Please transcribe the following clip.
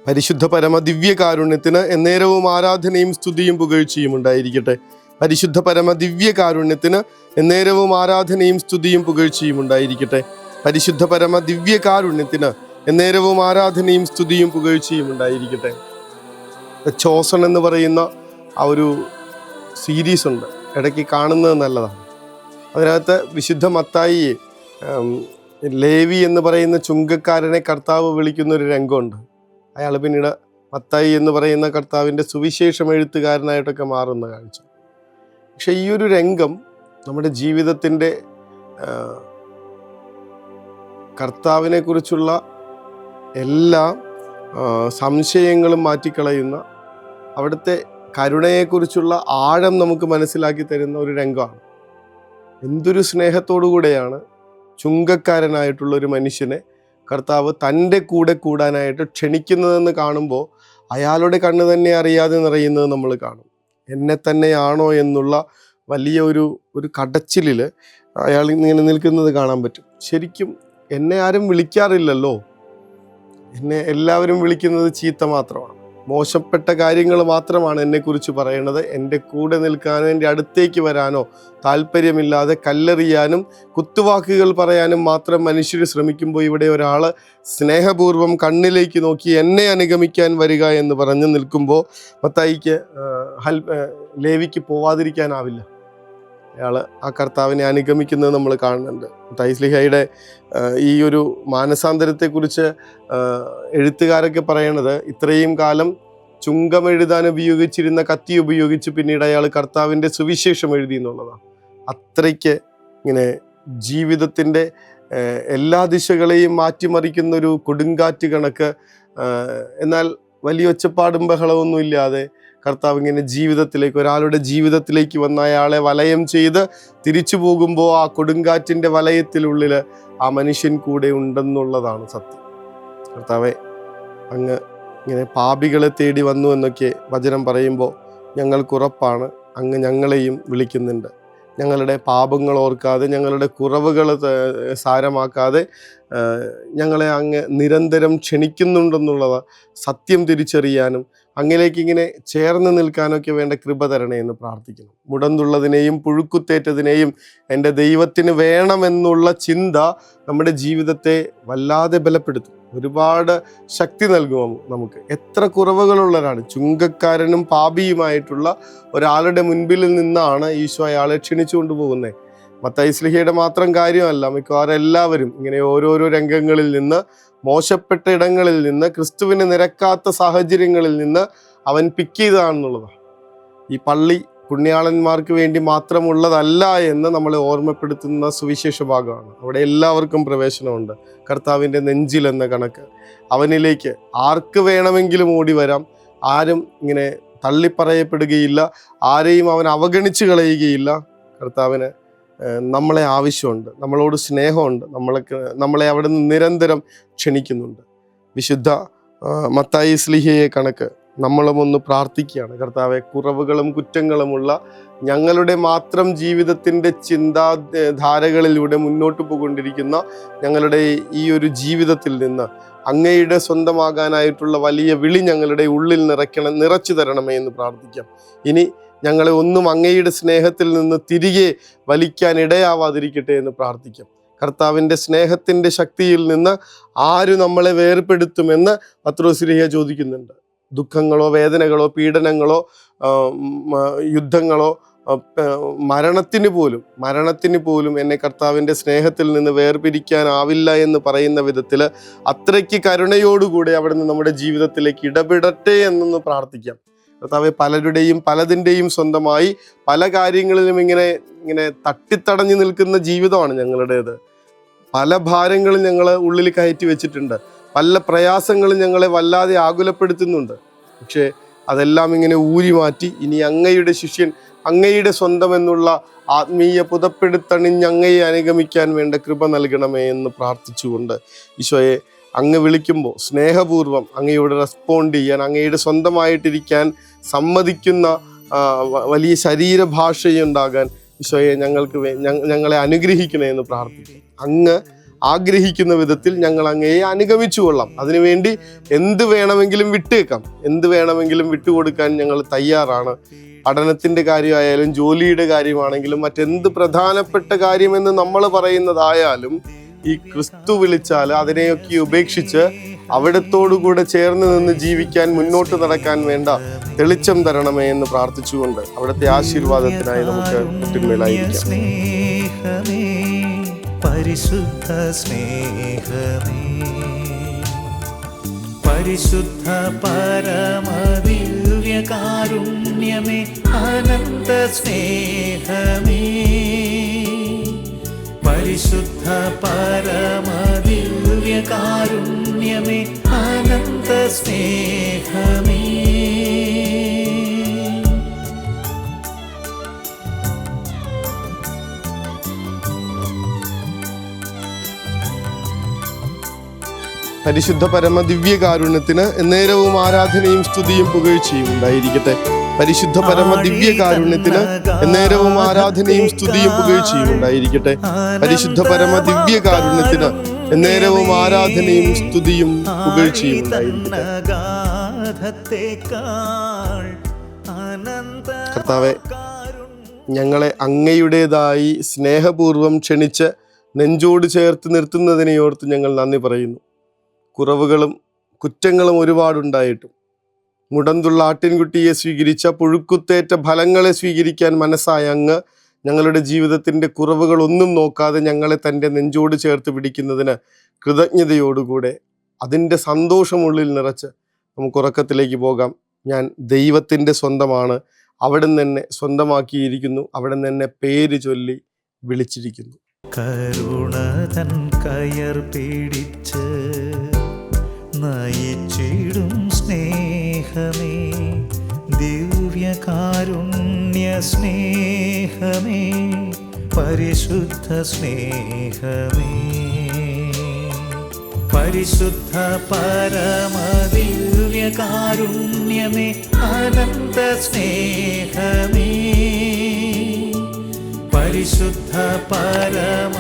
പരിശുദ്ധ പരമ ദിവ്യകാരുണ്യത്തിന് എന്നേരവും ആരാധനയും സ്തുതിയും പുകഴ്ചയും ഉണ്ടായിരിക്കട്ടെ. പരിശുദ്ധ പരമ ദിവ്യകാരുണ്യത്തിന് എന്നേരവും ആരാധനയും സ്തുതിയും പുകഴ്ചയും ഉണ്ടായിരിക്കട്ടെ. പരിശുദ്ധ പരമ ദിവ്യകാരുണ്യത്തിന് എന്നേരവും ആരാധനയും സ്തുതിയും പുകഴ്ചയും ഉണ്ടായിരിക്കട്ടെ. ചോസൺ എന്ന് പറയുന്ന ആ ഒരു സീരീസ് ഉണ്ട്, ഇടയ്ക്ക് കാണുന്നത് നല്ലതാണ്. അതിനകത്ത് വിശുദ്ധ മത്തായിയെ ലേവി എന്ന് പറയുന്ന ചുങ്കക്കാരനെ കർത്താവ് വിളിക്കുന്ന ഒരു രംഗമുണ്ട്. അയാൾ പിന്നീട് മത്തായി എന്ന് പറയുന്ന കർത്താവിൻ്റെ സുവിശേഷം എഴുത്തുകാരനായിട്ടൊക്കെ മാറുന്ന കാഴ്ച. പക്ഷെ ഈ ഒരു രംഗം നമ്മുടെ ജീവിതത്തിൻ്റെ കർത്താവിനെ കുറിച്ചുള്ള എല്ലാ സംശയങ്ങളും മാറ്റിക്കളയുന്ന, അവിടുത്തെ കരുണയെക്കുറിച്ചുള്ള ആഴം നമുക്ക് മനസ്സിലാക്കി തരുന്ന ഒരു രംഗമാണ്. എന്തൊരു സ്നേഹത്തോടു കൂടെയാണ് ചുങ്കക്കാരനായിട്ടുള്ള ഒരു മനുഷ്യനെ കർത്താവ് തൻ്റെ കൂടെ കൂടാനായിട്ട് ക്ഷണിക്കുന്നതെന്ന് കാണുമ്പോൾ അയാളുടെ കണ്ണ് തന്നെ അറിയാതെ നിറയുന്നത് നമ്മൾ കാണും. എന്നെ തന്നെയാണോ എന്നുള്ള വലിയ ഒരു കടച്ചിലിൽ അയാൾ ഇങ്ങനെ നിൽക്കുന്നത് കാണാൻ പറ്റും. ശരിക്കും എന്നെ ആരും വിളിക്കാറില്ലല്ലോ, എന്നെ എല്ലാവരും വിളിക്കുന്നത് ചീത്ത മാത്രമാണ്, മോശപ്പെട്ട കാര്യങ്ങൾ മാത്രമാണ് എന്നെക്കുറിച്ച് പറയണത്. എൻ്റെ കൂടെ നിൽക്കാനോ എൻ്റെ അടുത്തേക്ക് വരാനോ താല്പര്യമില്ലാതെ കല്ലെറിയാനും കുത്തുവാക്കുകൾ പറയാനും മാത്രം മനുഷ്യർ ശ്രമിക്കുമ്പോൾ ഇവിടെ ഒരാൾ സ്നേഹപൂർവ്വം കണ്ണിലേക്ക് നോക്കി എന്നെ അനുഗമിക്കാൻ വരിക എന്ന് പറഞ്ഞു നിൽക്കുമ്പോൾ മത്തായിക്ക് ലേവിക്ക് പോവാതിരിക്കാനാവില്ല. അയാൾ ആ കർത്താവിനെ അനുഗമിക്കുന്നത് നമ്മൾ കാണുന്നുണ്ട്. മത്തായി ശ്ലീഹായുടെ ഈ ഒരു മാനസാന്തരത്തെക്കുറിച്ച് എഴുത്തുകാരൊക്കെ പറയണത്, ഇത്രയും കാലം ചുങ്കം എഴുതാൻ ഉപയോഗിച്ചിരുന്ന കത്തി ഉപയോഗിച്ച് പിന്നീട് അയാൾ കർത്താവിൻ്റെ സുവിശേഷം എഴുതി എന്നുള്ളതാണ്. അത്രയ്ക്ക് ഇങ്ങനെ ജീവിതത്തിൻ്റെ എല്ലാ ദിശകളെയും മാറ്റിമറിക്കുന്ന ഒരു കൊടുങ്കാറ്റ് കണക്ക്, എന്നാൽ വലിയ ഒച്ചപ്പാടും ബഹളമൊന്നും ഇല്ലാതെ കർത്താവ് ഇങ്ങനെ ജീവിതത്തിലേക്ക്, ഒരാളുടെ ജീവിതത്തിലേക്ക് വന്ന അയാളെ വലയം ചെയ്ത് തിരിച്ചു പോകുമ്പോൾ ആ കൊടുങ്കാറ്റിൻ്റെ വലയത്തിനുള്ളിൽ ആ മനുഷ്യൻ കൂടെ ഉണ്ടെന്നുള്ളതാണ് സത്യം. കർത്താവെ, അങ്ങ് ഇങ്ങനെ പാപികളെ തേടി വന്നു എന്നൊക്കെ വചനം പറയുമ്പോൾ ഞങ്ങൾക്കുറപ്പാണ് അങ്ങ് ഞങ്ങളെയും വിളിക്കുന്നുണ്ട്. ഞങ്ങളുടെ പാപങ്ങൾ ഓർക്കാതെ, ഞങ്ങളുടെ കുറവുകൾ സാരമാക്കാതെ ഞങ്ങളെ അങ്ങ് നിരന്തരം ക്ഷണിക്കുന്നുണ്ടെന്നുള്ളത് സത്യം തിരിച്ചറിയാനും അങ്ങിലേക്ക് ഇങ്ങനെ ചേർന്ന് നിൽക്കാനൊക്കെ വേണ്ട കൃപ തരണേ എന്ന് പ്രാർത്ഥിക്കുന്നു. മുടന്തുള്ളതിനെയും പുഴുക്കുത്തേറ്റതിനെയും എൻ്റെ ദൈവത്തിന് വേണമെന്നുള്ള ചിന്ത നമ്മുടെ ജീവിതത്തെ വല്ലാതെ ബലപ്പെടുത്തും, ഒരുപാട് ശക്തി നൽകും നമുക്ക്. എത്ര കുറവുകളുള്ളവരാണ്, ചുങ്കക്കാരനും പാപിയുമായിട്ടുള്ള ഒരാളുടെ മുൻപിൽ നിന്നാണ് ഈശോ അയാളെ ക്ഷണിച്ചു കൊണ്ടുപോകുന്നത്. മത്തായി ശ്ലീഹയുടെ മാത്രം കാര്യമല്ല, മിക്കവാറും എല്ലാവരും ഇങ്ങനെ ഓരോരോ രംഗങ്ങളിൽ നിന്ന്, മോശപ്പെട്ട ഇടങ്ങളിൽ നിന്ന്, ക്രിസ്തുവിന് നിരക്കാത്ത സാഹചര്യങ്ങളിൽ നിന്ന് അവൻ പിക്ക് ചെയ്തതാണെന്നുള്ളതാണ്. ഈ പള്ളി പുണ്യാളന്മാർക്ക് വേണ്ടി മാത്രമുള്ളതല്ല എന്ന് നമ്മളെ ഓർമ്മപ്പെടുത്തുന്ന സുവിശേഷ ഭാഗമാണ്. അവിടെ എല്ലാവർക്കും പ്രവേശനമുണ്ട്. കർത്താവിൻ്റെ നെഞ്ചിൽ എന്ന കണക്ക് അവനിലേക്ക് ആർക്ക് വേണമെങ്കിലും ഓടി വരാം. ആരും ഇങ്ങനെ തള്ളിപ്പറയപ്പെടുകയില്ല, ആരെയും അവൻ അവഗണിച്ച് കളയുകയില്ല. കർത്താവിന് നമ്മളെ ആവശ്യമുണ്ട്, നമ്മളോട് സ്നേഹമുണ്ട്, നമ്മളെ അവിടെ നിന്ന് നിരന്തരം ക്ഷണിക്കുന്നുണ്ട്. വിശുദ്ധ മത്തായി ശ്ലീഹയെ കണക്ക് നമ്മളും ഒന്ന് പ്രാർത്ഥിക്കുകയാണ്. കർത്താവെ, കുറവുകളും കുറ്റങ്ങളുമുള്ള ഞങ്ങളുടെ മാത്രം ജീവിതത്തിൻ്റെ ചിന്താധാരകളിലൂടെ മുന്നോട്ട് പോയിക്കൊണ്ടിരിക്കുന്ന ഞങ്ങളുടെ ഈ ഒരു ജീവിതത്തിൽ നിന്ന് അങ്ങയുടെ സ്വന്തമാകാനായിട്ടുള്ള വലിയ വിളി ഞങ്ങളുടെ ഉള്ളിൽ നിറച്ചു തരണമേ എന്ന് പ്രാർത്ഥിക്കാം. ഇനി ഞങ്ങളെ ഒന്നും അങ്ങയുടെ സ്നേഹത്തിൽ നിന്ന് തിരികെ വലിക്കാൻ ഇടയാവാതിരിക്കട്ടെ എന്ന് പ്രാർത്ഥിക്കാം. കർത്താവിൻ്റെ സ്നേഹത്തിൻ്റെ ശക്തിയിൽ നിന്ന് ആര് നമ്മളെ വേർപെടുത്തുമെന്ന് പത്രോസ് ശ്ലീഹ ചോദിക്കുന്നുണ്ട്. ദുഃഖങ്ങളോ വേദനകളോ പീഡനങ്ങളോ യുദ്ധങ്ങളോ മരണത്തിന് പോലും എന്നെ കർത്താവിൻ്റെ സ്നേഹത്തിൽ നിന്ന് വേർപിരിക്കാനാവില്ല എന്ന് പറയുന്ന വിധത്തിൽ അത്രയ്ക്ക് കരുണയോടുകൂടെ അവിടെ നിന്ന് നമ്മുടെ ജീവിതത്തിലേക്ക് ഇടപെടട്ടെ എന്നൊന്ന് പ്രാർത്ഥിക്കാം. കർത്താവെ, പലതിൻ്റെയും സ്വന്തമായി പല കാര്യങ്ങളിലും ഇങ്ങനെ തട്ടിത്തടഞ്ഞു നിൽക്കുന്ന ജീവിതമാണ് ഞങ്ങളുടേത്. പല ഭാരങ്ങളും ഞങ്ങൾ ഉള്ളിൽ കയറ്റി വെച്ചിട്ടുണ്ട്, പല പ്രയാസങ്ങളും ഞങ്ങളെ വല്ലാതെ ആകുലപ്പെടുത്തുന്നുണ്ട്. പക്ഷേ അതെല്ലാം ഇങ്ങനെ ഊരി മാറ്റി ഇനി അങ്ങയുടെ ശിഷ്യൻ, അങ്ങയുടെ സ്വന്തം എന്നുള്ള ആത്മീയ പുതപ്പെടുത്തണിഞ്ഞ് അങ്ങയെ അനുഗമിക്കാൻ വേണ്ട കൃപ നൽകണമേ എന്ന് പ്രാർത്ഥിച്ചുകൊണ്ട് ഈശോയെ, അങ്ങ് വിളിക്കുമ്പോൾ സ്നേഹപൂർവ്വം അങ്ങയോട് റെസ്പോണ്ട് ചെയ്യാൻ, അങ്ങയുടെ സ്വന്തമായിട്ടിരിക്കാൻ സമ്മതിക്കുന്ന വലിയ ശരീരഭാഷയുണ്ടാകാൻ ഈശോയെ ഞങ്ങളെ അനുഗ്രഹിക്കണേ എന്ന് പ്രാർത്ഥിക്കും. അങ്ങ് ആഗ്രഹിക്കുന്ന വിധത്തിൽ ഞങ്ങൾ അങ്ങയെ അനുഗമിച്ചു കൊള്ളാം. അതിനുവേണ്ടി എന്ത് വേണമെങ്കിലും വിട്ടേക്കാം, എന്ത് വേണമെങ്കിലും വിട്ടുകൊടുക്കാൻ ഞങ്ങൾ തയ്യാറാണ്. പഠനത്തിൻ്റെ കാര്യമായാലും ജോലിയുടെ കാര്യമാണെങ്കിലും മറ്റെന്ത് പ്രധാനപ്പെട്ട കാര്യമെന്ന് നമ്മൾ പറയുന്നതായാലും ഈ ക്രിസ്തു വിളിച്ചാൽ അതിനെയൊക്കെ ഉപേക്ഷിച്ച് അവിടത്തോടുകൂടെ ചേർന്ന് നിന്ന് ജീവിക്കാൻ, മുന്നോട്ട് നടക്കാൻ വേണ്ട തെളിച്ചം തരണമേ എന്ന് പ്രാർത്ഥിച്ചുകൊണ്ട് അവിടുത്തെ ആശീർവാദത്തിനായി നമുക്ക് മുട്ടിന്മേലായിരിക്കാം. പരിശുദ്ധ സ്നേഹമേ, പരിശുദ്ധ പരമദിവ്യകാരുണ്യമേ, അനന്ത സ്നേഹമേ, പരിശുദ്ധ പരമദിവ്യകാരുണ്യമേ, അനന്ത സ്നേഹമേ. പരിശുദ്ധ പരമ ദിവ്യകാരുണ്യത്തിന് എന്നേരവും ആരാധനയും സ്തുതിയും പുകഴ്ചയും ഉണ്ടായിരിക്കട്ടെ. പരിശുദ്ധ പരമ ദിവ്യകാരുണ്യത്തിന് എന്നേരവും ആരാധനയും സ്തുതിയും പുകഴ്ചയും ഉണ്ടായിരിക്കട്ടെ. പരിശുദ്ധ പരമ ദിവ്യകാരുണ്യത്തിന് എന്നേരവും ആരാധനയും സ്തുതിയും പുകഴ്ചയും ഉണ്ടായിരിക്കട്ടെ. കർത്താവേ, ഞങ്ങളെ അങ്ങയുടേതായി സ്നേഹപൂർവം ക്ഷണിച്ച് നെഞ്ചോട് ചേർത്ത് നിർത്തുന്നതിനെയോർത്ത് ഞങ്ങൾ നന്ദി പറയുന്നു. കുറവുകളും കുറ്റങ്ങളും ഒരുപാടുണ്ടായിട്ടും മുടന്തുള്ള ആട്ടിൻകുട്ടിയെ സ്വീകരിച്ച പുഴുക്കുത്തേറ്റ ഫലങ്ങളെ സ്വീകരിക്കാൻ മനസ്സായ അങ്ങ് ഞങ്ങളുടെ ജീവിതത്തിൻ്റെ കുറവുകളൊന്നും നോക്കാതെ ഞങ്ങളെ തൻ്റെ നെഞ്ചോട് ചേർത്ത് പിടിക്കുന്നതിന് കൃതജ്ഞതയോടുകൂടെ അതിൻ്റെ സന്തോഷമുള്ളിൽ നിറച്ച് നമുക്ക് ഉറക്കത്തിലേക്ക് പോകാം. ഞാൻ ദൈവത്തിൻ്റെ സ്വന്തമാണ്, അവിടുന്ന് എന്നെ സ്വന്തമാക്കിയിരിക്കുന്നു, അവിടുന്ന് എന്നെ പേര് ചൊല്ലി വിളിച്ചിരിക്കുന്നു. കരുണതൻ കയർ പിടിച്ച് നയിച്ചിടും സ്നേഹമേ, ദിവ്യകാരുണ്യ സ്നേഹമേ, പരിശുദ്ധ സ്നേഹമേ, പരിശുദ്ധ പരമദിവ്യകാരുണ്യമേ, അനന്ത സ്നേഹമേ, പരിശുദ്ധ പരമ